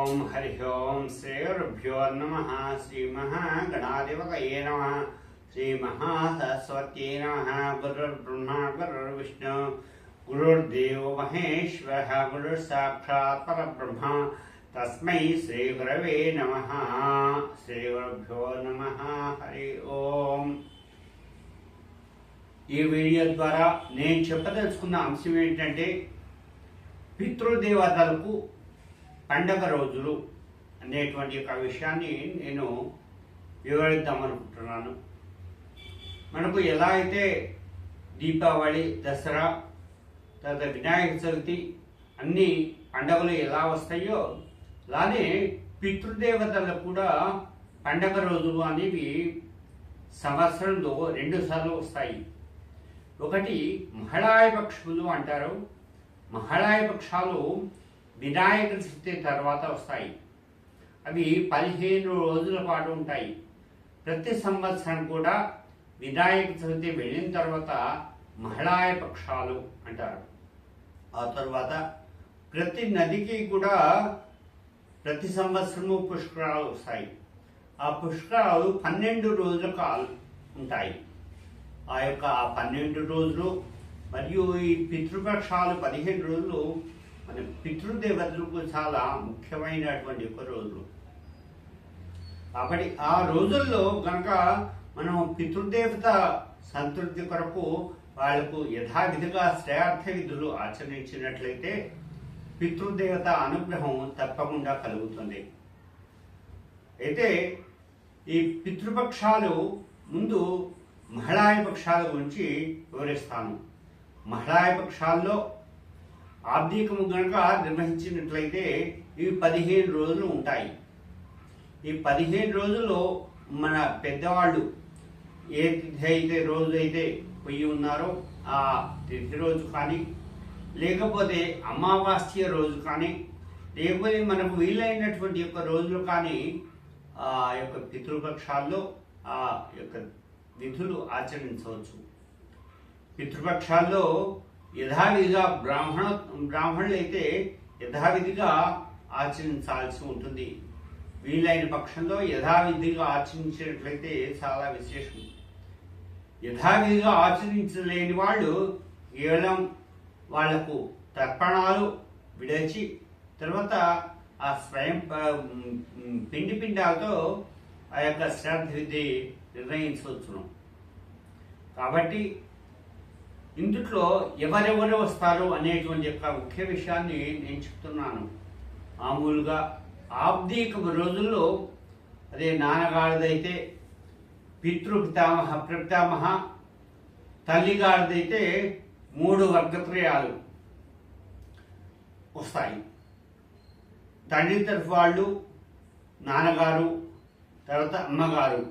ఓం హరి ఓం శ్రీ గురుభ్యో నమః. శ్రీ మహాగణాధిపతయే నమః. శ్రీ మహాసరస్వత్యై నమః. గురుర్బ్రహ్మ గురుర్విష్ణు గురుర్దేవో మహేశ్వరః. గురుర్ సాక్షాత్ పరబ్రహ్మ. తస్మై శ్రీ గురవే నమః. శ్రీ గురుభ్యో నమః. హరి ఓం. ఈ వీడియో ద్వారా నేను చెప్పదలుచుకున్న అంశం ఏంటంటే, పితృదేవతలకు పండగ రోజులు అనేటువంటి ఒక విషయాన్ని నేను వివరిద్దామనుకుంటున్నాను. మనకు ఎలా అయితే దీపావళి, దసరా, తర్వాత వినాయక చవితి అన్ని పండగలు ఎలా వస్తాయో, అలానే పితృదేవతలకు కూడా పండగ రోజులు అనేవి సంవత్సరంలో 2 సార్లు వస్తాయి. ఒకటి మహాళయ పక్షములు అంటారు. మహాళయ పక్షాలు వినాయక చవితి తర్వాత వస్తాయి. అవి 15 రోజుల పాటు ఉంటాయి. ప్రతి సంవత్సరం కూడా వినాయక చవితి వెళ్ళిన తర్వాత మహాళయ పక్షాలు అంటారు. ఆ తర్వాత ప్రతి నదికి కూడా ప్రతి సంవత్సరము పుష్కరాలు వస్తాయి. ఆ పుష్కరాలు 12 రోజుల కాలం ఉంటాయి. ఆ 12 రోజులు మరియు ఈ పితృపక్షాలు 15 రోజులు మన పితృదేవతలకు చాలా ముఖ్యమైనటువంటి ఒక రోజులు. కాబట్టి ఆ రోజుల్లో కనుక మనం పితృదేవత సంతృప్తి కొరకు వాళ్లకు యథావిధిగా శ్రేయార్థ విధులు ఆచరించినట్లయితే పితృదేవత అనుగ్రహం తప్పకుండా కలుగుతుంది. అయితే ఈ పితృపక్షాలు ముందు మహాళయ పక్షాల గురించి వివరిస్తాను. మహాళయ పక్షాల్లో ఆబ్దికము గనక నిర్వహించినట్లయితే ఇవి 15 రోజులు ఉంటాయి. ఈ 15 రోజుల్లో మన పెద్దవాళ్ళు ఏ తిథి అయితే రోజు అయితే పొయ్యి ఉన్నారో ఆ తిథి రోజు కానీ, లేకపోతే అమావాస్య రోజు కానీ, లేకపోతే మనకు వీలైనటువంటి యొక్క రోజులు కానీ ఆ యొక్క పితృపక్షాల్లో ఆ యొక్క విధులు ఆచరించవచ్చు. పితృపక్షాల్లో యథావిధిగా బ్రాహ్మణులు అయితే యథావిధిగా ఆచరించాల్సి ఉంటుంది. వీలైన పక్షంలో యథావిధిగా ఆచరించినట్లయితే చాలా విశేషం. యథావిధిగా ఆచరించలేని వాళ్ళు కేవలం వాళ్లకు తర్పణాలు విడచి తర్వాత ఆ స్వయం పిండి పిండాలతో ఆ యొక్క శ్రాద్ధ విధి నిర్ణయించవచ్చును. కాబట్టి ఇందులో ఎవరెవరు వస్తారు అనేటువంటి యొక్క ముఖ్య విషయాన్ని నేను చెప్తున్నాను. మామూలుగా ఆబ్దిక రోజుల్లో అదే నాన్నగారిదైతే పితృపితామహ, ప్రపితామహ, తల్లిగారిదైతే 3 వర్గత్రయాలు వస్తాయి. తండ్రి తరఫు వాళ్ళు నాన్నగారు, తర్వాత అమ్మగారు,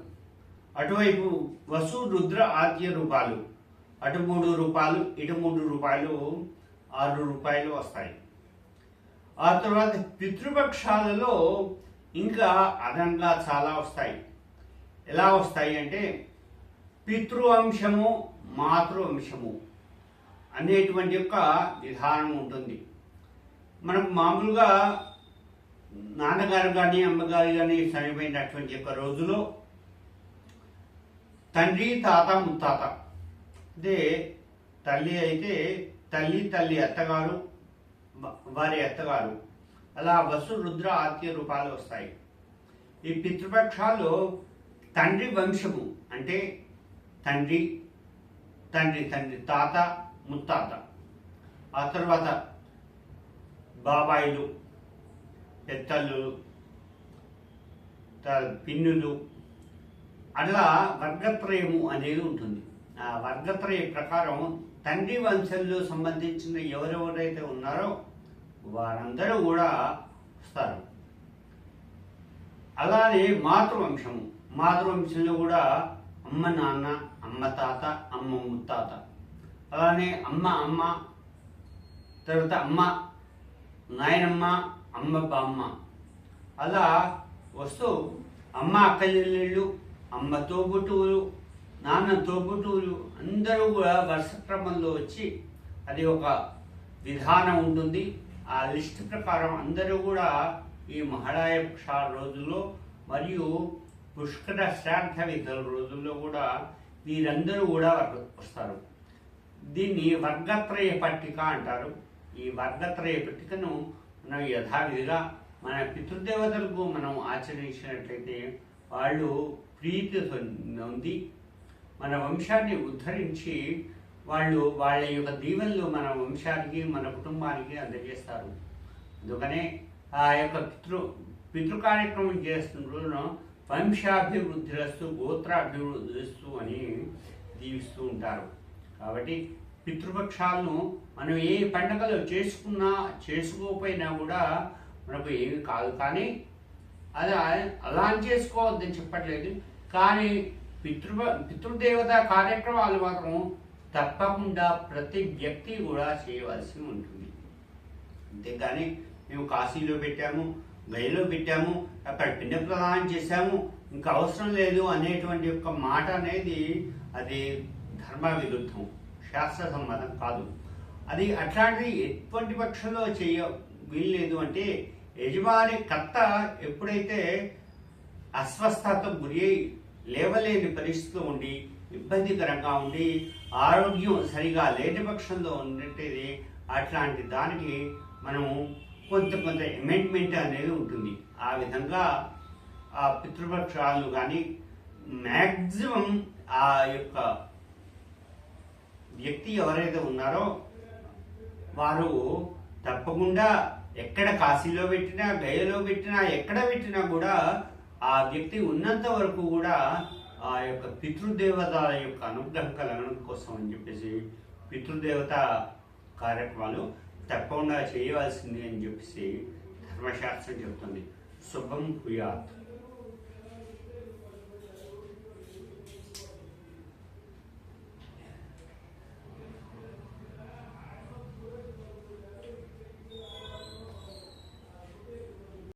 అటువైపు వసు, రుద్ర, ఆద్య రూపాలు, అటు 3 రూపాయలు, ఇటు 3 రూపాయలు, 6 రూపాయలు వస్తాయి. ఆ తర్వాత పితృపక్షాలలో ఇంకా అదనంగా చాలా వస్తాయి. ఎలా వస్తాయి అంటే పితృవంశము, మాతృవంశము అనేటువంటి యొక్క విధానం ఉంటుంది. మనకు మామూలుగా నాన్నగారు కానీ అమ్మగారు కానీ చనిపోయినటువంటి యొక్క రోజులో తండ్రి, తాత, ముత్తాత, అదే తల్లి అయితే తల్లి అత్తగారు, వారి అత్తగారు, అలా వసు, రుద్ర, ఆద్య రూపాలు వస్తాయి. ఈ పితృపక్షాల్లో తండ్రి వంశము అంటే తండ్రి, తాత, ముత్తాత, ఆ తర్వాత బాబాయిలు, పెద్దలు, పిన్నులు, అట్లా వర్గత్రయము అనేది ఉంటుంది. ఆ వర్గత్రయ ప్రకారం తండ్రి వంశంలో సంబంధించిన ఎవరెవరైతే ఉన్నారో వారందరూ కూడా వస్తారు. అలానే మాతృవంశంలో కూడా అమ్మ నాన్న, అమ్మ తాత, అమ్మ ముత్తాత, అలానే అమ్మ తర్వాత అమ్మ నాయనమ్మ, అమ్మ బామ్మ, అలా వస్తూ అమ్మ అక్క చెల్లెళ్ళు, అమ్మ తోబుట్టువులు, నాన్న తోబుట్టువులు అందరూ కూడా వరుస క్రమంలో వచ్చి అది ఒక విధానం ఉంటుంది. ఆ లిస్ట్ ప్రకారం అందరూ కూడా ఈ మహాళయ పక్షాల రోజుల్లో మరియు పుష్కర శ్రాద్ధ విధుల రోజుల్లో కూడా వీరందరూ కూడా వస్తారు. దీన్ని వర్గత్రయ పట్టిక అంటారు. ఈ వర్గత్రయ పట్టికను మనం యథావిధిగా మన పితృదేవతలకు మనం ఆచరించినట్లయితే వాళ్ళు ప్రీతి ఉంది, మన వంశాన్ని ఉద్ధరించి వాళ్ళు వాళ్ళ యొక్క దీవెనలు మన వంశానికి మన కుటుంబానికి అందజేస్తారు. అందుకనే ఆ యొక్క పితృ కార్యక్రమం చేస్తున్న రోజున వంశాభివృద్ధిరస్తు గోత్రాభివృద్ధిస్తూ అని దీవిస్తూ ఉంటారు. కాబట్టి పితృపక్షాలను మనం ఏ పండుగలు చేసుకోకపోయినా కూడా మనకు ఏమి కాదు. కానీ అది అలా చేసుకోవద్దని చెప్పట్లేదు. కానీ పితృదేవత కార్యక్రమాలు మాత్రం తప్పకుండా ప్రతి వ్యక్తి కూడా చేయవలసి ఉంటుంది. అంతేగాని మేము కాశీలో పెట్టాము, గయలో పెట్టాము, అక్కడ పిండ ప్రదానం చేశాము, ఇంకా అవసరం లేదు అనేటువంటి ఒక మాట అనేది అది ధర్మ విరుద్ధం, శాస్త్ర సమ్మతం కాదు. అది అట్లాంటిది ఎటువంటి పక్షంలో వీల్లేదు. అంటే యజమాని కర్త ఎప్పుడైతే అస్వస్థతకు గురి అయి లేవలేని పరిస్థితిలో ఉండి ఇబ్బందికరంగా ఉండి ఆరోగ్యం సరిగా లేని పక్షంలో ఉన్నట్టయితే అట్లాంటి దానికి మనము కొంత అమెండ్మెంట్ అనేది ఉంటుంది. ఆ విధంగా ఆ పితృపక్షాలు కానీ మ్యాక్సిమం ఆ యొక్క వ్యక్తి ఎవరైతే ఉన్నారో వారు తప్పకుండా ఎక్కడ కాశీలో పెట్టినా, గయలో పెట్టినా, ఎక్కడ పెట్టినా కూడా ఆ వ్యక్తి ఉన్నంత వరకు కూడా ఆ యొక్క పితృదేవత యొక్క అనుగ్రహం కలగడం కోసం అని చెప్పేసి పితృదేవత కార్యక్రమాలు తప్పకుండా చేయవలసింది అని చెప్పేసి ధర్మశాస్త్రం చెప్తుంది. శుభం భూయాత్.